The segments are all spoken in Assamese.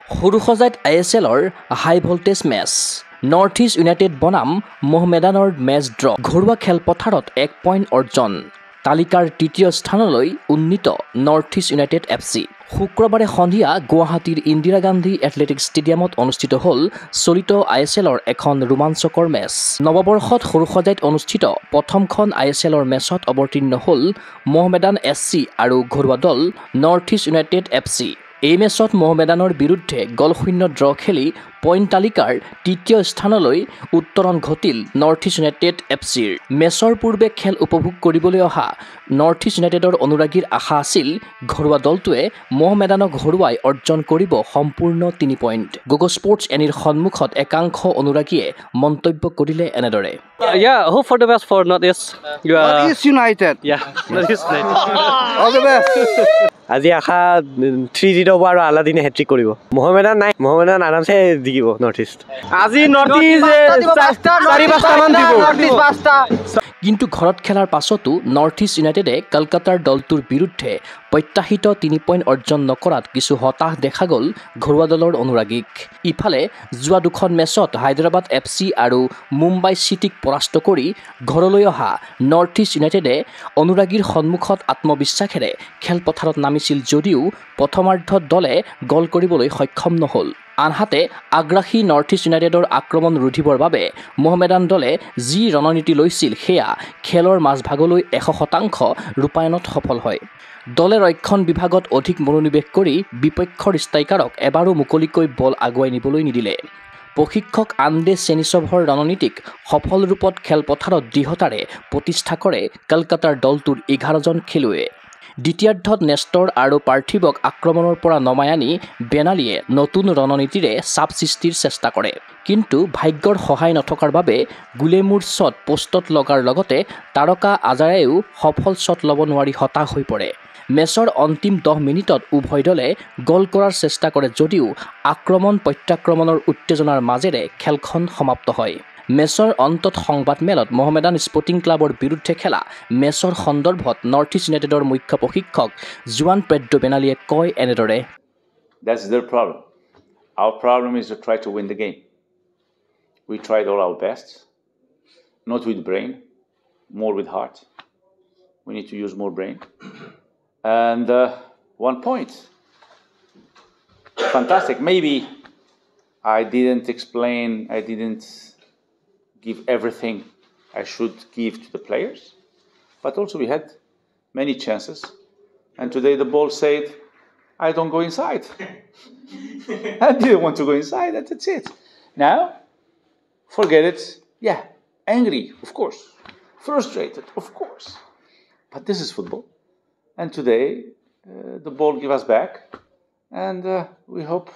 সৰুসজাইত ISLৰ high voltage match North East United বনাম মোহামেডানৰ মেচ ড্ৰ ঘৰুৱা খেলপথাৰত 1 পইণ্ট অৰ্জন তালিকাৰ তৃতীয় স্থানলৈ উন্নীত নৰ্থ ইষ্ট ইউনাইটেড FC শুক্ৰবাৰে সন্ধিয়া গুৱাহাটীৰ ইন্দিৰা গান্ধী এথলেটিক ষ্টেডিয়ামত অনুষ্ঠিত হ'ল চলিত ISLৰ এখন ৰোমাঞ্চকৰ মেচ নৱবৰ্ষত সৰুসজাইত অনুষ্ঠিত প্ৰথমখন ISLৰ মেচত অৱতীৰ্ণ হ'ল মোহামেডান SC আৰু ঘৰুৱা দল নৰ্থ ইষ্ট ইউনাইটেড FC এই মেচত মোহামেডানৰ বিৰুদ্ধে গলশূন্য ড্ৰ খেলি পইণ্ট তালিকাৰ তৃতীয় স্থানলৈ উত্তৰণ ঘটিল নৰ্থ ইষ্ট ইউনাইটেড FCৰ মেচৰ পূৰ্বে খেল উপভোগ কৰিবলৈ অহা নৰ্থ ইষ্ট ইউনাইটেডৰ অনুৰাগীৰ আশা আছিল ঘৰুৱা দলটোৱে মোহামেডানক হৰুৱাই অৰ্জন কৰিব সম্পূৰ্ণ 3 পইণ্ট গোগো স্পৰ্টছ এনিৰ সন্মুখত একাংশ অনুৰাগীয়ে মন্তব্য কৰিলে এনেদৰে hope for the best for North East North East United North East United all the best আজি আশা 3-0 হ'ব আৰু আলাদিনে হেট্ৰিক কৰিব মোহামেডান নাই মোহামেডান আৰামছে জিকিব নৰ্থ ইষ্ট আজি নৰ্থ ইষ্ট 4-5টা মান দিব কিন্তু ঘৰত খেলাৰ পাছতো নৰ্থ ইষ্ট ইউনাইটেডে কলকাতাৰ দলটোৰ বিৰুদ্ধে প্ৰত্যাশিত 3 পইণ্ট অৰ্জন নকৰাত কিছু হতাশ দেখা গ'ল ঘৰুৱা দলৰ অনুৰাগীক ইফালে যোৱা দুখন মেচত হায়দৰাবাদ FC আৰু মুম্বাই চিটিক পৰাস্ত কৰি ঘৰলৈ অহা নৰ্থ ইষ্ট ইউনাইটেডে অনুৰাগীৰ সন্মুখত আত্মবিশ্বাসেৰে খেলপথাৰত নামিছিল যদিও প্ৰথমাৰ্ধত দলে গল কৰিবলৈ সক্ষম নহ'ল আনহাতে আগ্ৰাসী নৰ্থ ইষ্ট ইউনাইটেডৰ আক্ৰমণ ৰুধিবৰ বাবে মোহামেডান দলে যি ৰণনীতি লৈছিল সেয়া খেলৰ মাজভাগলৈ 100% ৰূপায়ণত সফল হয় দলে ৰক্ষণ বিভাগত অধিক মনোনিৱেশ কৰি বিপক্ষৰ ষ্ট্ৰাইকাৰক এবাৰো মুকলিকৈ বল আগুৱাই নিবলৈ নিদিলে প্ৰশিক্ষক আন্দে চেনিছভৰ ৰণনীতিক সফল ৰূপত খেলপথাৰত দৃঢ়তাৰে প্ৰতিষ্ঠা কৰে কলকাতাৰ দলটোৰ 11জন খেলুৱৈয়ে দ্বিতীয়াৰ্ধত নেষ্টৰ আৰু পাৰ্থিৱক আক্ৰমণৰ পৰা নমাই আনি বেনালীয়ে নতুন ৰণনীতিৰে চাপ সৃষ্টিৰ চেষ্টা কৰে কিন্তু ভাগ্যৰ সহায় নথকাৰ বাবে গুলেমুৰ শ্বট পোষ্টত লগাৰ লগতে তাৰকা আজাৰেও সফল শ্বট ল'ব নোৱাৰি হতাশ হৈ পৰে মেচৰ অন্তিম 10 মিনিটত উভয় দলে গল কৰাৰ চেষ্টা কৰে যদিও আক্ৰমণ প্ৰত্যাক্ৰমণৰ উত্তেজনাৰ মাজেৰে খেলখন সমাপ্ত হয় মেচৰ অন্তত সংবাদ মেলত মোহামেডান স্পৰ্টিং ক্লাবৰ বিৰুদ্ধে খেলা মেচৰ সন্দৰ্ভত নৰ্থ ইষ্ট ইউনাইটেডৰ মুখ্য প্ৰশিক্ষক জুৱান পেড্ৰো বেনালীয়ে কয় এনেদৰে That's their problem. Our problem is to try to win the game. We tried all our best, not with brain, more with heart. We need to use more brain. And 1 point. Fantastic. Maybe I didn't explain, I didn't give everything I should give to the players, but also we had many chances, and today the ball said, I don't go inside. I didn't want to go inside, that's it. Now, forget it. Yeah, angry, of course. Frustrated, of course. But this is football. And today, the ball give us back, and we hope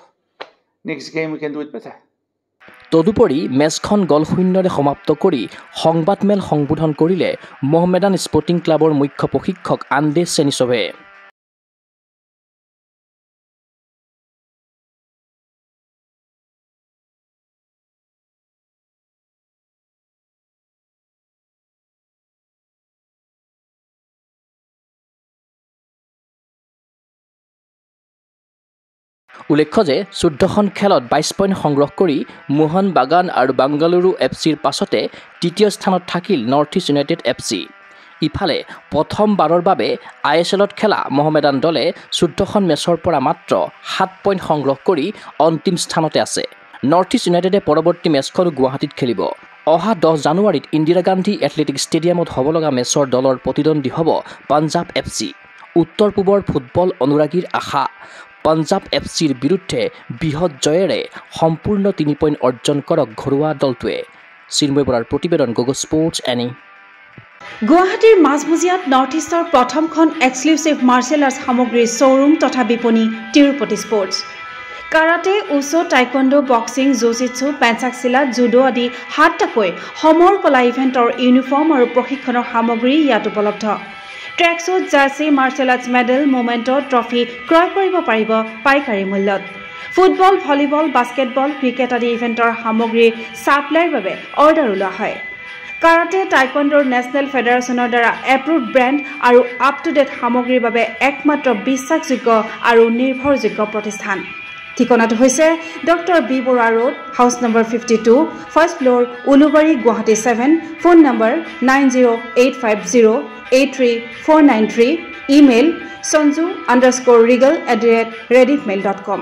next game we can do it better. তদুপৰি মেচখন গলশূন্যৰে সমাপ্ত কৰি সংবাদমেল সম্বোধন কৰিলে মোহামেডান স্পৰ্টিং ক্লাবৰ মুখ্য প্ৰশিক্ষক আন্দে চেনিছভে উল্লেখ্য যে 14খন খেলত 22 পইণ্ট সংগ্ৰহ কৰি মোহন বাগান আৰু বাংগালুৰু FCৰ পাছতে তৃতীয় স্থানত থাকিল নৰ্থ ইষ্ট ইউনাইটেড FC ইফালে প্ৰথমবাৰৰ বাবে ISLত খেলা মোহামেডান দলে 14খন মেচৰ পৰা মাত্ৰ 7 পইণ্ট সংগ্ৰহ কৰি অন্তিম স্থানতে আছে নৰ্থ ইষ্ট ইউনাইটেডে পৰৱৰ্তী মেচখন গুৱাহাটীত খেলিব অহা 10 জানুৱাৰীত ইন্দিৰা গান্ধী এথলেটিক ষ্টেডিয়ামত হ'ব লগা মেচৰ দলৰ প্ৰতিদ্বন্দ্বী হ'ব পাঞ্জাৱ FC উত্তৰ পূবৰ ফুটবল অনুৰাগীৰ আশা পাঞ্জাৱ FCৰ বিৰুদ্ধে বৃহৎ জয়েৰে সম্পূৰ্ণ 3 পইণ্ট অৰ্জন কৰক ঘৰুৱা দলটোৱে চিন্ময় বৰাৰ প্ৰতিবেদন গোগো স্পৰ্টছ এনি গুৱাহাটীৰ মাজমজিয়াত নৰ্থ ইষ্টৰ প্ৰথমখন এক্সক্লুচিভ মাৰ্চেল আৰ্টছ সামগ্ৰীৰ শ্ব'ৰুম তথা বিপণী Tirupati sports karate wushu taekwondo boxing jujitsu pencak silat judo আদি 7টাকৈ সমৰ কলা ইভেণ্টৰ ইউনিফৰ্ম আৰু প্ৰশিক্ষণৰ সামগ্ৰী ইয়াত উপলব্ধ tracksuit jersey martial arts medal memento trophy ক্ৰয় কৰিব পাৰিব পাইকাৰী মূল্যত ফুটবল ভলীবল বাস্কেটবল ক্ৰিকেট আদি ইভেণ্টৰ সামগ্ৰীৰ ছাপ্লাইৰ বাবে অৰ্ডাৰ ওলোৱা হয় কাৰাটে টাইকোৱাণ্ডোৰ নেশ্যনেল ফেডাৰেশ্যনৰ দ্বাৰা এপ্ৰুভড ব্ৰেণ্ড আৰু আপ টু ডেট সামগ্ৰীৰ বাবে একমাত্ৰ বিশ্বাসযোগ্য আৰু নিৰ্ভৰযোগ্য প্ৰতিষ্ঠান ঠিকনাটো হৈছে doctor B Bora road house number 52 first floor Ulubari Guwahati 7 phone number 9085083493 email sanju_regal@rediffmail.com